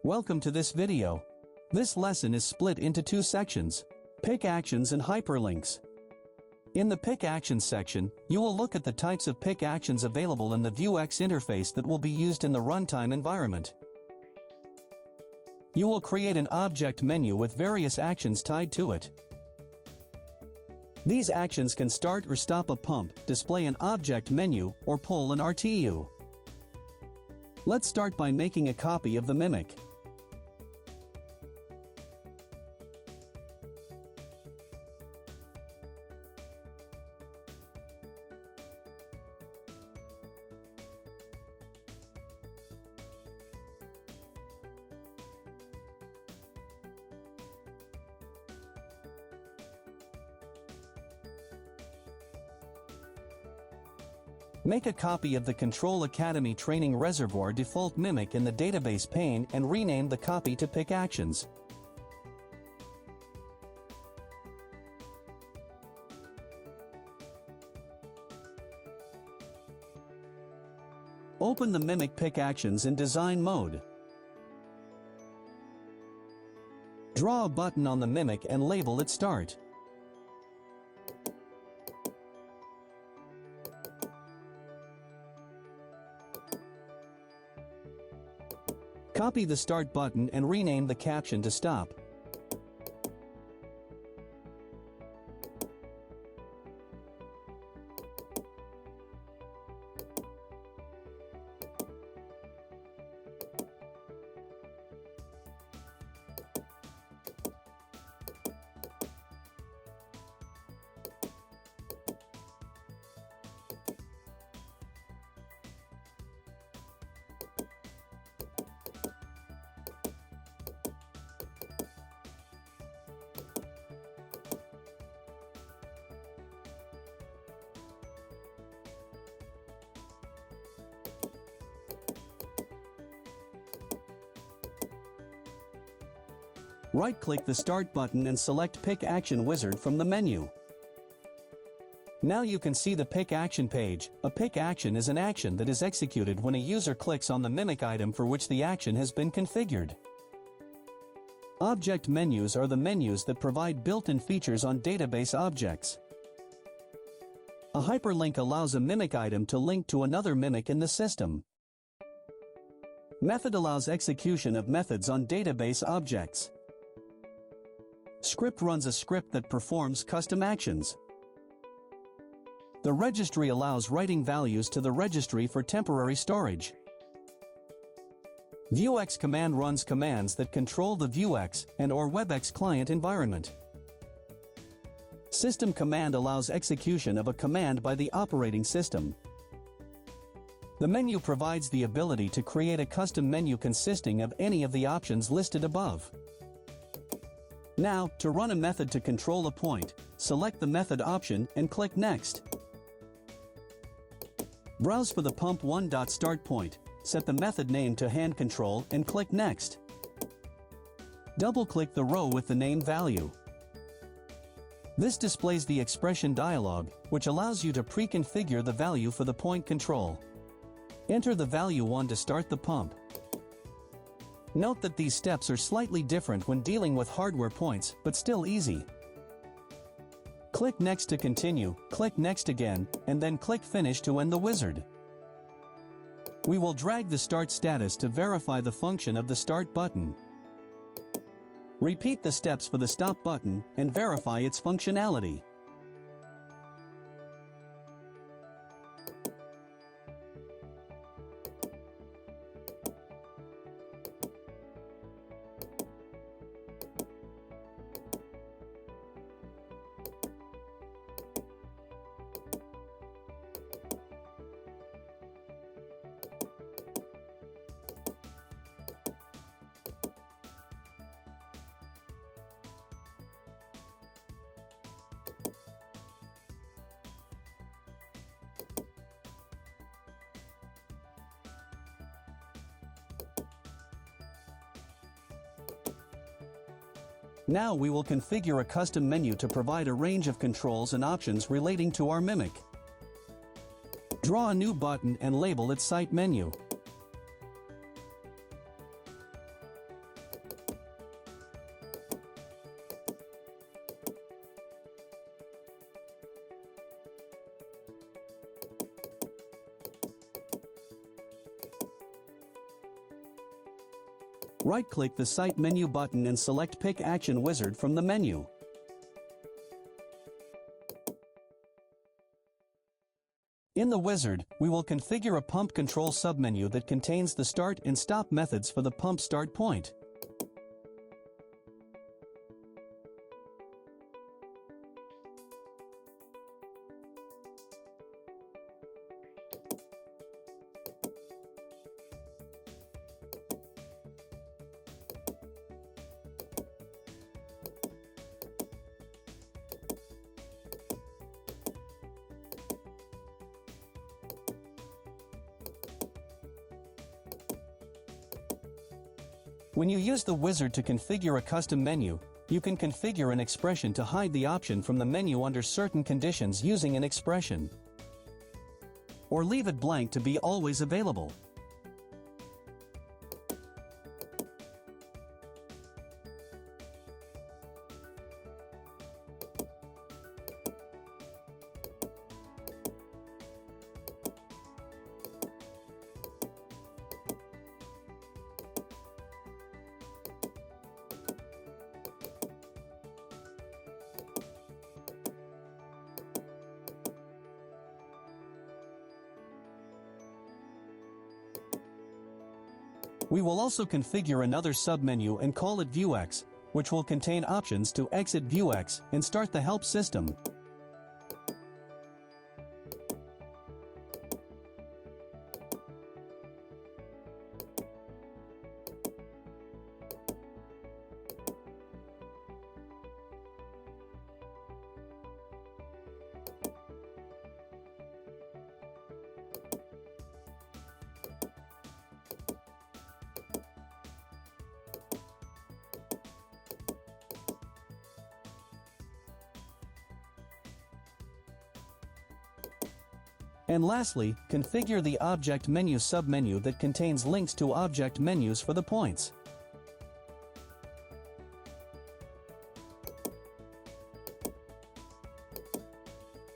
Welcome to this video. This lesson is split into two sections: Pick Actions and Hyperlinks. In the Pick Actions section, you will look at the types of pick actions available in the Vuex interface that will be used in the runtime environment. You will create an object menu with various actions tied to it. These actions can start or stop a pump, display an object menu, or pull an RTU. Let's start by making a copy of the mimic. Make a copy of the Control Academy Training Reservoir default mimic in the database pane and rename the copy to Pick Actions. Open the Mimic Pick Actions in Design mode. Draw a button on the mimic and label it Start. Copy the Start button and rename the caption to Stop. Right-click the Start button and select Pick Action Wizard from the menu. Now you can see the Pick Action page. A pick action is an action that is executed when a user clicks on the mimic item for which the action has been configured. Object menus are the menus that provide built-in features on database objects. A hyperlink allows a mimic item to link to another mimic in the system. Method allows execution of methods on database objects. Script runs a script that performs custom actions. The registry allows writing values to the registry for temporary storage. Vuex command runs commands that control the Vuex and/or WebEx client environment. System command allows execution of a command by the operating system. The menu provides the ability to create a custom menu consisting of any of the options listed above. Now, to run a method to control a point, select the method option and click Next. Browse for the pump1.start point, set the method name to hand control and click Next. Double-click the row with the name value. This displays the expression dialog, which allows you to pre-configure the value for the point control. Enter the value 1 to start the pump. Note that these steps are slightly different when dealing with hardware points, but still easy. Click Next to continue, click Next again, and then click Finish to end the wizard. We will drag the Start status to verify the function of the Start button. Repeat the steps for the Stop button and verify its functionality. Now we will configure a custom menu to provide a range of controls and options relating to our mimic. Draw a new button and label it Site Menu. Right-click the Site menu button and select Pick Action Wizard from the menu. In the wizard, we will configure a pump control submenu that contains the start and stop methods for the pump start point. When you use the wizard to configure a custom menu, you can configure an expression to hide the option from the menu under certain conditions using an expression, or leave it blank to be always available. We will also configure another submenu and call it ViewX, which will contain options to exit ViewX and start the help system. And lastly, configure the Object Menu submenu that contains links to object menus for the points.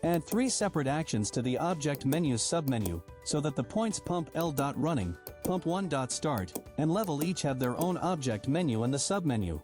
Add 3 separate actions to the Object Menu submenu, so that the points pump L.running, pump 1.start, and level each have their own object menu in the submenu.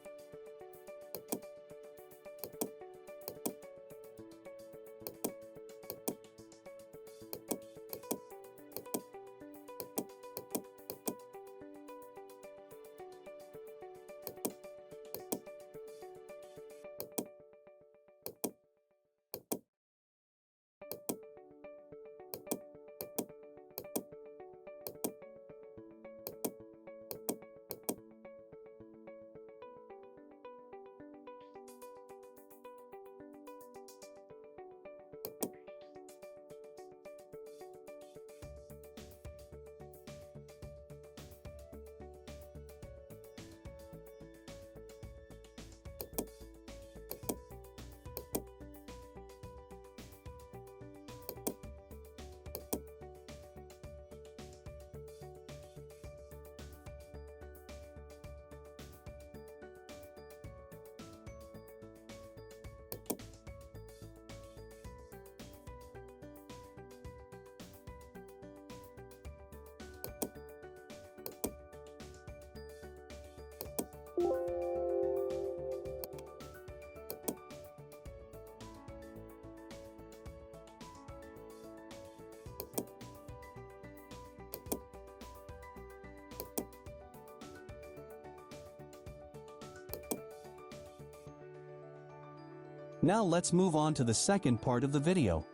Now let's move on to the second part of the video.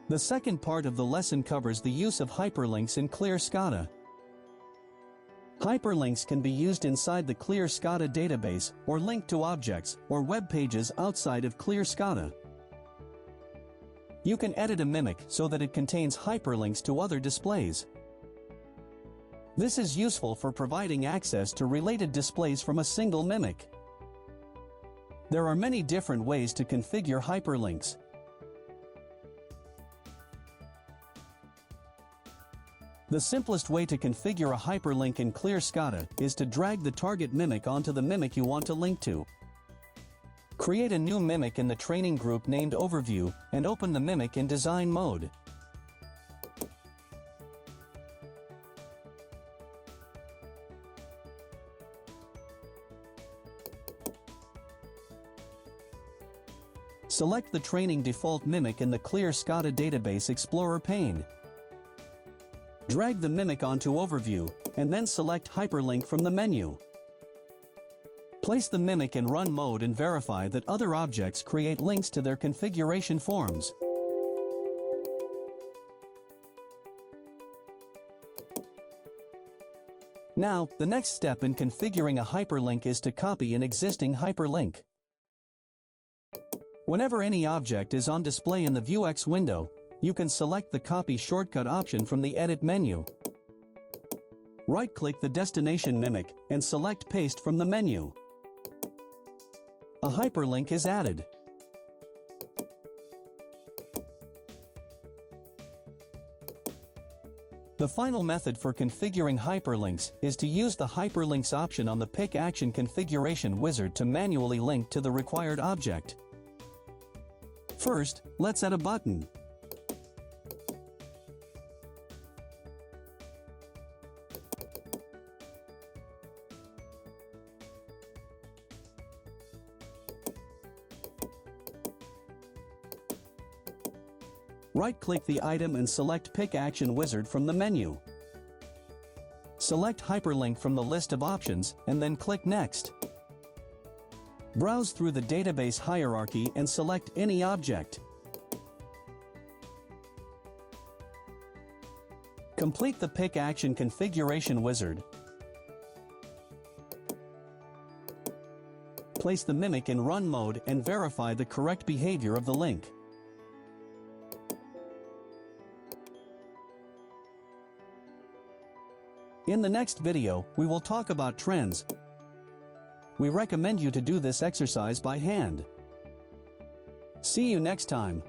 The second part of the lesson covers the use of hyperlinks in Clear Scada. Hyperlinks can be used inside the Clear Scada database or linked to objects or web pages outside of Clear Scada. You can edit a mimic so that it contains hyperlinks to other displays. This is useful for providing access to related displays from a single mimic. There are many different ways to configure hyperlinks. The simplest way to configure a hyperlink in Clear Scada is to drag the target mimic onto the mimic you want to link to. Create a new mimic in the training group named Overview and open the mimic in design mode. Select the training default mimic in the Clear Scada Database Explorer pane. Drag the mimic onto Overview, and then select Hyperlink from the menu. Place the mimic in Run mode and verify that other objects create links to their configuration forms. Now, the next step in configuring a hyperlink is to copy an existing hyperlink. Whenever any object is on display in the Vuex window, you can select the Copy shortcut option from the Edit menu. Right-click the destination mimic and select Paste from the menu. A hyperlink is added. The final method for configuring hyperlinks is to use the Hyperlinks option on the Pick Action configuration wizard to manually link to the required object. First, let's add a button. Right-click the item and select Pick Action Wizard from the menu. Select Hyperlink from the list of options and then click Next. Browse through the database hierarchy and select any object. Complete the Pick Action configuration wizard. Place the mimic in Run mode and verify the correct behavior of the link. In the next video, we will talk about trends. We recommend you to do this exercise by hand. See you next time.